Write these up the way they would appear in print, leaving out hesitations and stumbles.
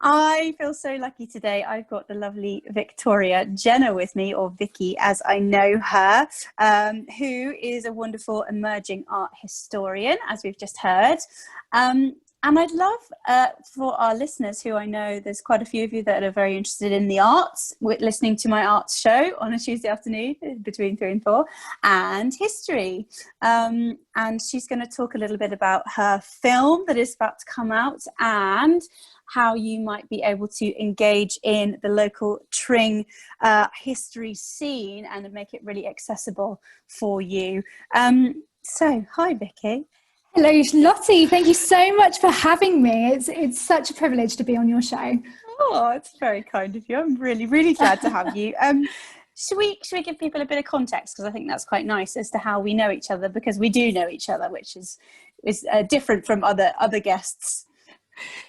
I feel so lucky today. I've got the lovely Victoria Jenner with me, or Vicky as I know her, who is a wonderful emerging art historian, as we've just heard. And I'd love for our listeners, who I know there's quite a few of you that are very interested in the arts, listening to my arts show on a Tuesday afternoon between 3 and 4, and history. And she's going to talk a little bit about her film that is about to come out and how you might be able to engage in the local Tring history scene and make it really accessible for you. So, hi, Vicky. Hello, Lottie. Thank you so much for having me. It's such a privilege to be on your show. Oh, it's very kind of you. I'm really, really glad to have you. Should we give people a bit of context? Because I think that's quite nice as to how we know each other, because we do know each other, which is different from other guests.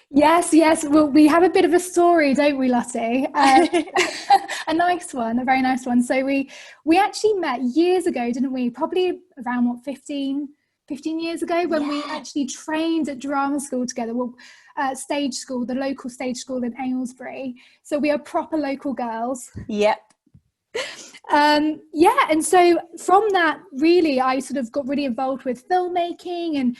Yes. Well, we have a bit of a story, don't we, Lottie? A nice one, a very nice one. So we actually met years ago, didn't we? Probably around 15 years ago, when we actually trained at drama school together. Well, stage school, the local stage school in Aylesbury. So we are proper local girls. Yep. And so from that, really, I sort of got really involved with filmmaking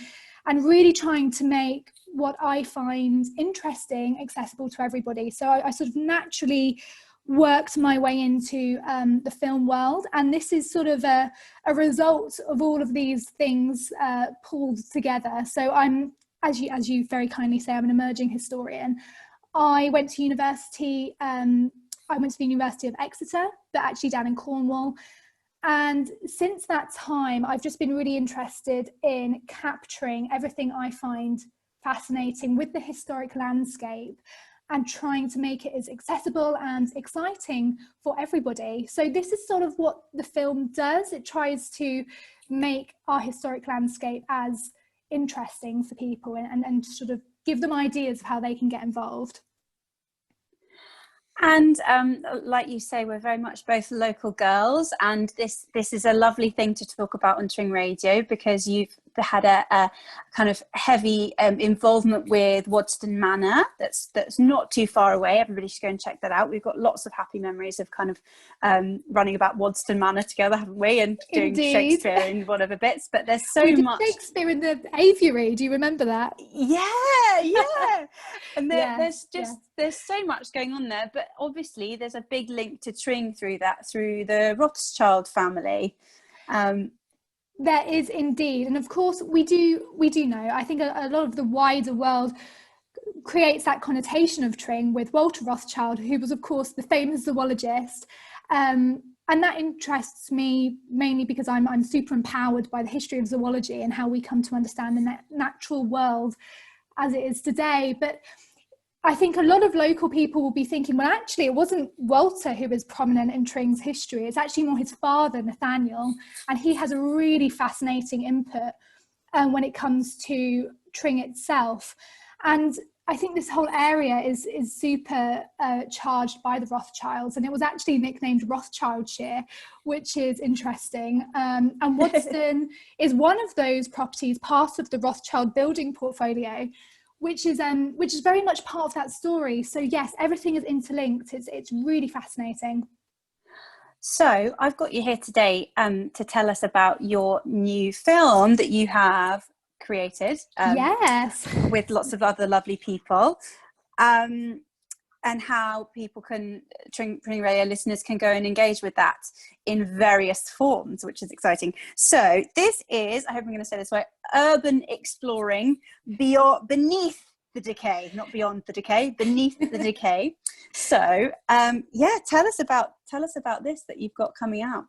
and really trying to make what I find interesting accessible to everybody. So I sort of naturally worked my way into the film world, and this is sort of a result of all of these things pulled together. So I'm, as you very kindly say, I'm an emerging historian. I went to university. I went to the University of Exeter, but actually down in Cornwall. And since that time, I've just been really interested in capturing everything I find fascinating with the historic landscape and trying to make it as accessible and exciting for everybody. So this is sort of what the film does. It tries to make our historic landscape as interesting for people and sort of give them ideas of how they can get involved. And like you say, we're very much both local girls, and this is a lovely thing to talk about on Tring Radio, because you've had a kind of heavy involvement with Wadston Manor. That's not too far away. Everybody should go and check that out. We've got lots of happy memories of kind of running about Wadston Manor together, haven't we? And doing Indeed. Shakespeare and whatever bits. But there's so we did much Shakespeare in the aviary. Do you remember that? Yeah. And there's so much going on there. But obviously there's a big link to Tring through the Rothschild family. There is indeed, and of course we do know, I think a lot of the wider world creates that connotation of Tring with Walter Rothschild, who was of course the famous zoologist, and that interests me mainly because I'm super empowered by the history of zoology and how we come to understand the natural world as it is today. But I think a lot of local people will be thinking, well, actually, it wasn't Walter who is prominent in Tring's history. It's actually more his father, Nathaniel, and he has a really fascinating input when it comes to Tring itself. And I think this whole area is super charged by the Rothschilds, and it was actually nicknamed Rothschildshire, which is interesting. And Wadston is one of those properties, part of the Rothschild building portfolio, which is very much part of that story. So yes, everything is interlinked. It's really fascinating. So I've got you here today to tell us about your new film that you have created. Yes, with lots of other lovely people, and how people Tring Radio listeners can go and engage with that in various forms, which is exciting. So this is, I hope I'm going to say this right, urban exploring beneath the decay, not beyond the decay, beneath the decay. So tell us about this that you've got coming out.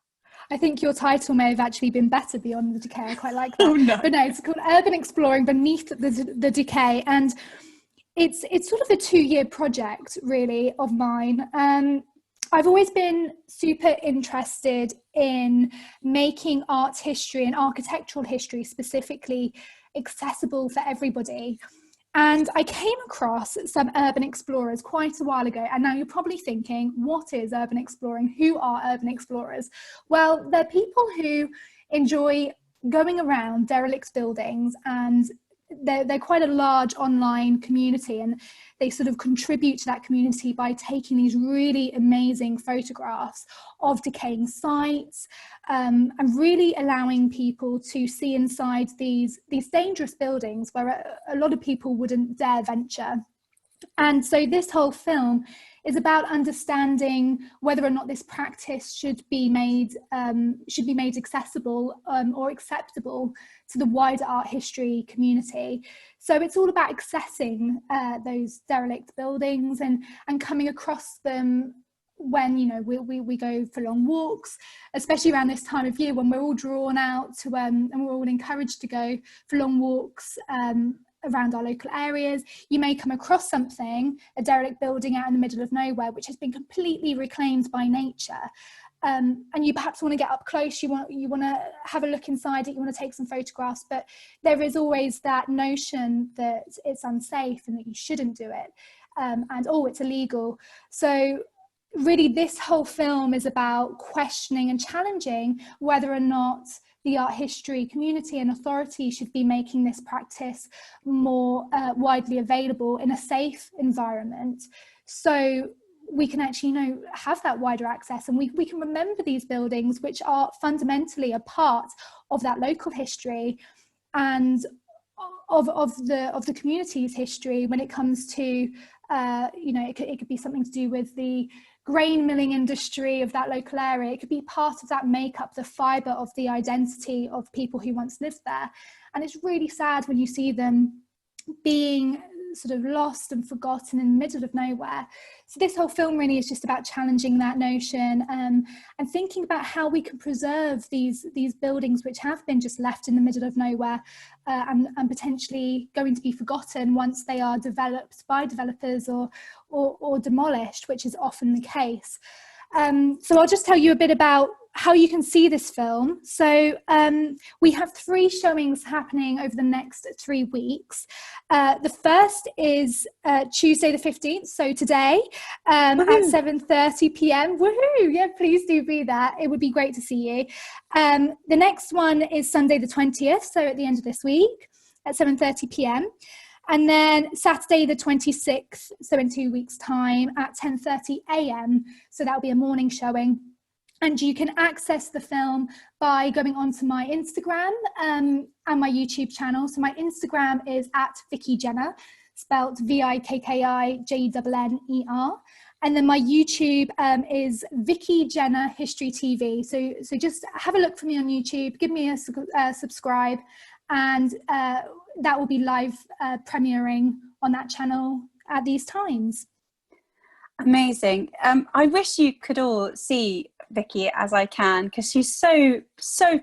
I think your title may have actually been better, Beyond the Decay. I quite like that. Oh, no. But no, it's called Urban Exploring Beneath the Decay. And it's sort of a 2-year project, really, of mine. I've always been super interested in making art history and architectural history specifically accessible for everybody. And I came across some urban explorers quite a while ago. And now you're probably thinking, what is urban exploring? Who are urban explorers? Well, they're people who enjoy going around derelict buildings and they're quite a large online community, and they sort of contribute to that community by taking these really amazing photographs of decaying sites, and really allowing people to see inside these dangerous buildings where a lot of people wouldn't dare venture. And so this whole film is about understanding whether or not this practice should be made accessible or acceptable to the wider art history community. So it's all about accessing those derelict buildings and coming across them when, you know, we go for long walks, especially around this time of year when we're all drawn out to and we're all encouraged to go for long walks around our local areas. You may come across something, a derelict building out in the middle of nowhere, which has been completely reclaimed by nature. And you perhaps want to get up close, you want to have a look inside it, you want to take some photographs, but there is always that notion that it's unsafe and that you shouldn't do it, and it's illegal. So really this whole film is about questioning and challenging whether or not the art history community and authority should be making this practice more widely available in a safe environment, so we can actually, you know, have that wider access, and we can remember these buildings, which are fundamentally a part of that local history and of the community's history when it comes to, you know, it could be something to do with the grain milling industry of that local area. It could be part of that makeup, the fibre of the identity of people who once lived there. And it's really sad when you see them being sort of lost and forgotten in the middle of nowhere. So this whole film really is just about challenging that notion, and thinking about how we can preserve these buildings which have been just left in the middle of nowhere, and potentially going to be forgotten once they are developed by developers or demolished, which is often the case. So I'll just tell you a bit about how you can see this film. So we have 3 showings happening over the next 3 weeks. The first is Tuesday the 15th, so today, at 7:30 p.m. Woohoo! Yeah, please do be there. It would be great to see you. The next one is Sunday the 20th, so at the end of this week at 7:30 p.m. And then Saturday the 26th, so in 2 weeks' time at 10:30 a.m. So that'll be a morning showing. And you can access the film by going onto my Instagram and my YouTube channel. So my Instagram is at Vicky Jenner, spelt VIKKIJENNER. And then my YouTube is Vicky Jenner History TV. So just have a look for me on YouTube, give me a subscribe, and that will be live premiering on that channel at these times. Amazing. I wish you could all see Vicky as I can, because she's so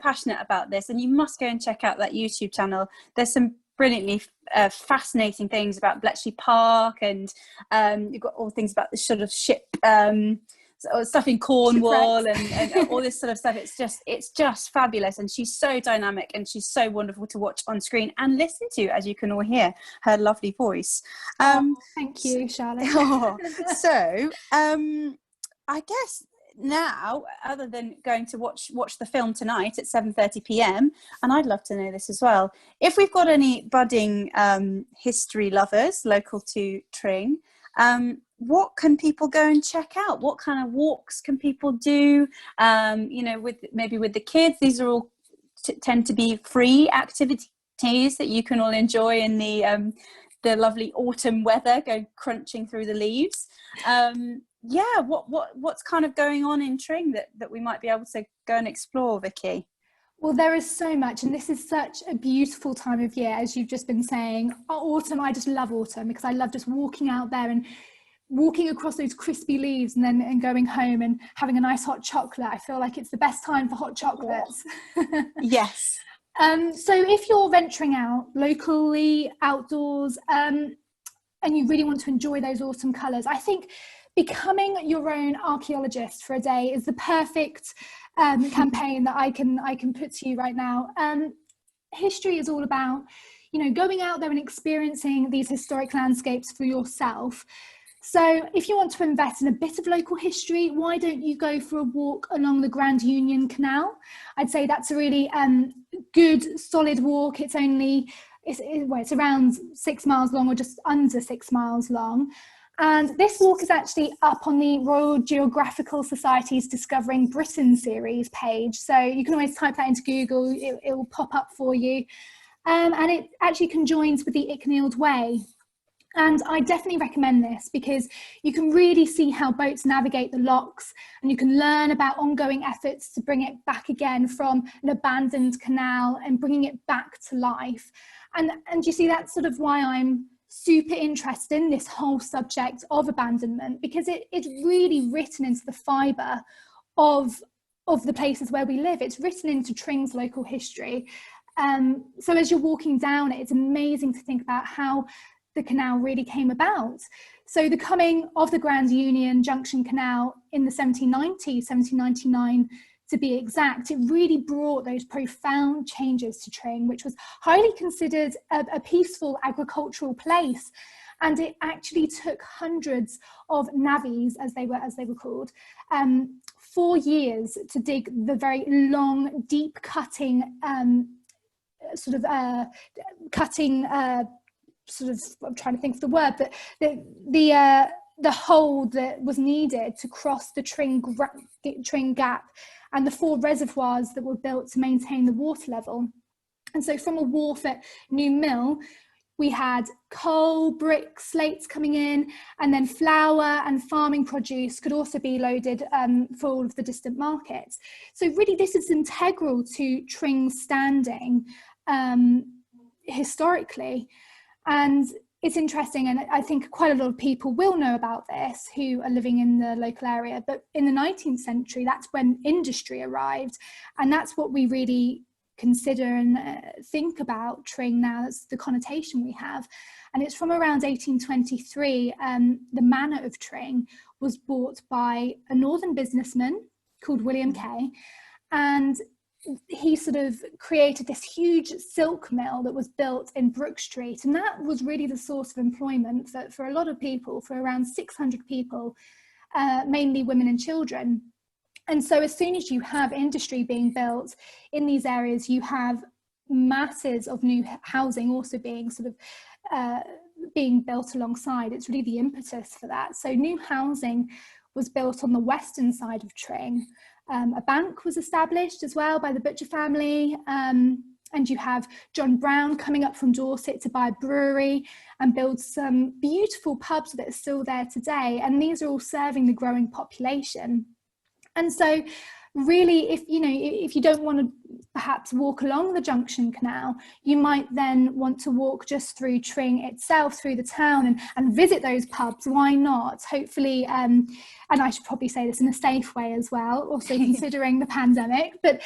passionate about this, and you must go and check out that YouTube channel. There's some brilliantly fascinating things about Bletchley Park, and you've got all things about the sort of ship stuff in Cornwall and all this sort of stuff. It's just fabulous, and she's so dynamic, and she's so wonderful to watch on screen and listen to, as you can all hear her lovely voice. Thank you, Charlotte. So I guess now, other than going to watch the film tonight at 7:30 p.m, and I'd love to know this as well, if we've got any budding history lovers local to Tring, what can people go and check out? What kind of walks can people do? You know, with the kids, these are all tend to be free activities that you can all enjoy in the lovely autumn weather, go crunching through the leaves. Yeah, what's kind of going on in Tring that we might be able to go and explore, Vicky? Well, there is so much, and this is such a beautiful time of year, as you've just been saying. Autumn, I just love autumn, because I love just walking out there and walking across those crispy leaves and going home and having a nice hot chocolate. I feel like it's the best time for hot chocolates. Yes. So if you're venturing out locally, outdoors, and you really want to enjoy those autumn colours, I think becoming your own archaeologist for a day is the perfect campaign that I can put to you right now. History is all about, you know, going out there and experiencing these historic landscapes for yourself. So if you want to invest in a bit of local history, why don't you go for a walk along the Grand Union Canal? I'd say that's a really good, solid walk. It's only it's around 6 miles long, or just under 6 miles long. And this walk is actually up on the Royal Geographical Society's Discovering Britain series page. So you can always type that into Google, it will pop up for you. And it actually conjoins with the Icknield Way. And I definitely recommend this because you can really see how boats navigate the locks, and you can learn about ongoing efforts to bring it back again from an abandoned canal and bringing it back to life. And you see, that's sort of why I'm super interested in this whole subject of abandonment, because it's really written into the fibre of the places where we live. It's written into Tring's local history. So as you're walking down it, it's amazing to think about how the canal really came about. So the coming of the Grand Union Junction Canal in the 1790s, 1799 to be exact, it really brought those profound changes to Tring, which was highly considered a peaceful agricultural place. And it actually took hundreds of navvies, as they were called, 4 years to dig the very long, deep cutting, I'm trying to think of the word, but the hole that was needed to cross the Tring Gap, and the 4 reservoirs that were built to maintain the water level. And so from a wharf at New Mill, we had coal, bricks, slates coming in, and then flour and farming produce could also be loaded for all of the distant markets. So really this is integral to Tring's standing historically. And it's interesting, and I think quite a lot of people will know about this who are living in the local area, but in the 19th century, that's when industry arrived. And that's what we really consider and think about Tring now. That's the connotation we have. And it's from around 1823, the manor of Tring was bought by a northern businessman called William Kay, and he sort of created this huge silk mill that was built in Brook Street, and that was really the source of employment for a lot of people, for around 600 people, mainly women and children. And so as soon as you have industry being built in these areas, you have masses of new housing also being sort of being built alongside. It's really the impetus for that. So new housing was built on the western side of Tring. A bank was established as well by the Butcher family, and you have John Brown coming up from Dorset to buy a brewery and build some beautiful pubs that are still there today, and these are all serving the growing population. And so really, if you don't want to perhaps walk along the Junction Canal, you might then want to walk just through Tring itself, through the town, and visit those pubs. Why not? Hopefully, and I should probably say this in a safe way as well, also considering the pandemic, but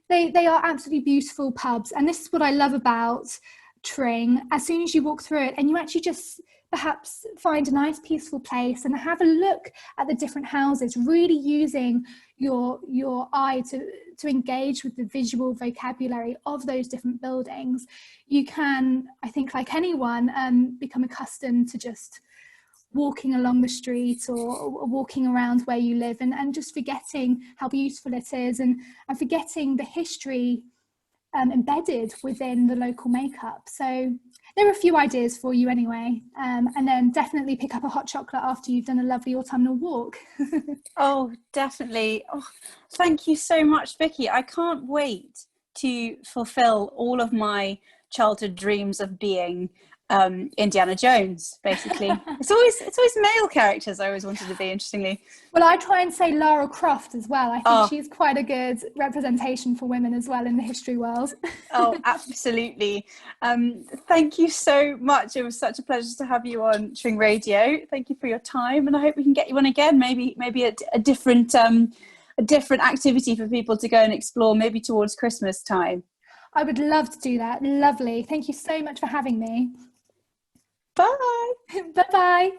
they are absolutely beautiful pubs. And this is what I love about Tring. As soon as you walk through it and you actually just perhaps find a nice peaceful place and have a look at the different houses, really using your eye to engage with the visual vocabulary of those different buildings, you can, I think, like anyone, become accustomed to just walking along the street or walking around where you live, and just forgetting how beautiful it is, and forgetting the history embedded within the local makeup. So there are a few ideas for you anyway, and then definitely pick up a hot chocolate after you've done a lovely autumnal walk. Oh, definitely. Oh, thank you so much, Vicky. I can't wait to fulfill all of my childhood dreams of being Indiana Jones, basically. It's always male characters I always wanted to be, interestingly. Well, I try and say Lara Croft as well. I think she's quite a good representation for women as well in the history world. Oh, absolutely. Thank you so much. It was such a pleasure to have you on Tring Radio. Thank you for your time, and I hope we can get you on again, maybe a different activity for people to go and explore, maybe towards Christmas time. I would love to do that. Lovely. Thank you so much for having me. Bye. Bye-bye.